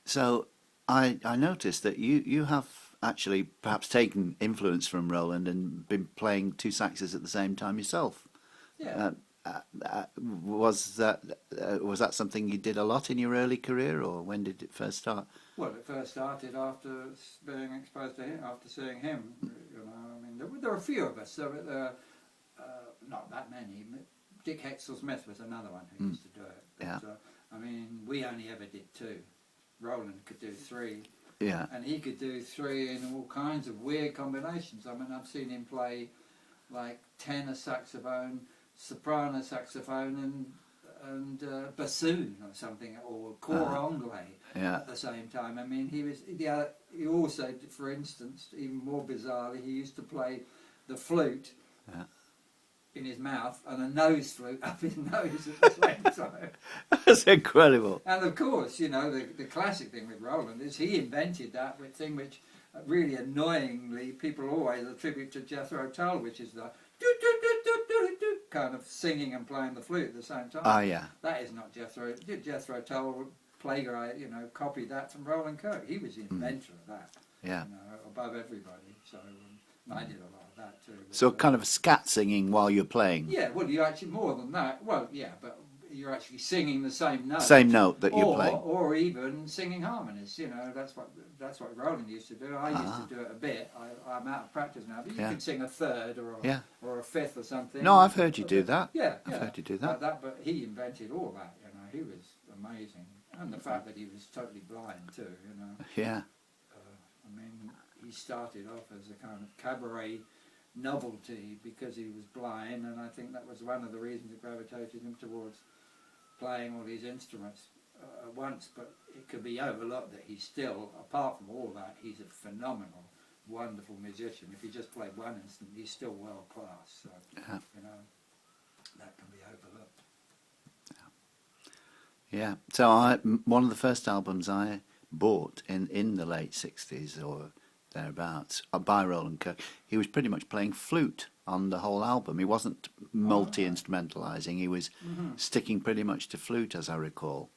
So I noticed that you have actually perhaps taken influence from Roland and been playing two saxes at the same time yourself. Yeah. Was that something you did a lot in your early career, or when did it first start? Well, it first started after being exposed to him, after seeing him. You know, I mean, there were a few of us. There were not that many. Dick Hexel-Smith was another one who used to do it. But, Yeah. I mean, we only ever did two. Roland could do three. Yeah. And he could do three in all kinds of weird combinations. I mean, I've seen him play like tenor saxophone, soprano saxophone, and bassoon or something, or cor anglais at the same time. I mean, he also, for instance, even more bizarrely, he used to play the flute in his mouth and a nose flute up his nose at the same time. That's incredible. And of course, you know, the classic thing with Roland is he invented that thing which really annoyingly people always attribute to Jethro Tull, which is the do kind of singing and playing the flute at the same time. Oh, yeah. That is not Jethro. Jethro Tull plagiarized, copied that from Roland Kirk. He was the inventor of that. Yeah. Above everybody. So I did a lot of that too. So kind of scat singing while you're playing. Yeah, well, you actually more than that. Well, yeah, but you're actually singing the same note. Same note that you're playing. Or even singing harmonies. You know, that's what Roland used to do. I used to do it a bit. I'm out of practice now, but you could sing a third or a fifth or something. No, I've heard you do that. Yeah, I've heard you do that. But he invented all that. You know, he was amazing, and the fact that he was totally blind too. You know. Yeah. I mean, he started off as a kind of cabaret novelty because he was blind, and I think that was one of the reasons that gravitated him towards playing all these instruments at once. But it could be overlooked that he's still, apart from all that, he's a phenomenal, wonderful musician. If he just played one instrument, he's still world class. So, you know, that can be overlooked. Yeah. So one of the first albums I bought in the late 60s or thereabouts by Roland Kirk, he was pretty much playing flute on the whole album. He wasn't multi-instrumentalizing. He was sticking pretty much to flute, as I recall.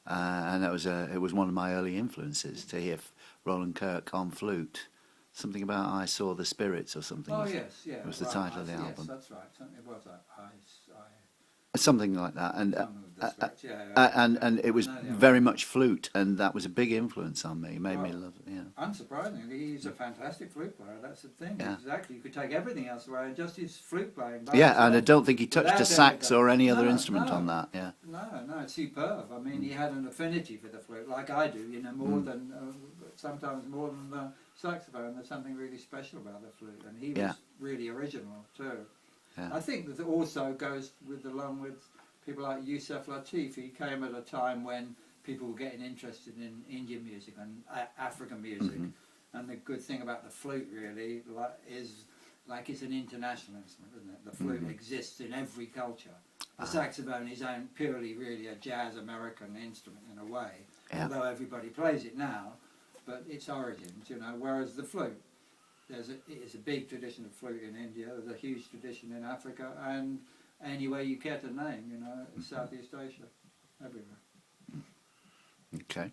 And it was one of my early influences to hear Roland Kirk on flute. Something about "I Saw the Spirits" or something. Oh yes, yeah. It was the title of the album. Yes, that's right. It was that. Something like that, and and it was No, very much flute, and that was a big influence on me. It made me love it. Yeah. Unsurprisingly, he's a fantastic flute player. That's the thing. Yeah. Exactly. You could take everything else away, and just his flute playing. Yeah, and I don't think he touched without a sax or any other No, instrument no. on that. Yeah. No, it's superb. I mean, he had an affinity for the flute, like I do. You know, more than sometimes more than the saxophone. There's something really special about the flute, and he was really original too. Yeah. I think that also goes along with people like Yusef Lateef. He came at a time when people were getting interested in Indian music and African music. And the good thing about the flute really is it's an international instrument, isn't it? The flute exists in every culture. The saxophone is purely really a jazz American instrument in a way, although everybody plays it now, but its origins, whereas the flute, it's a big tradition of flute in India, there's a huge tradition in Africa, and anywhere you care to name, Southeast Asia, everywhere. Okay.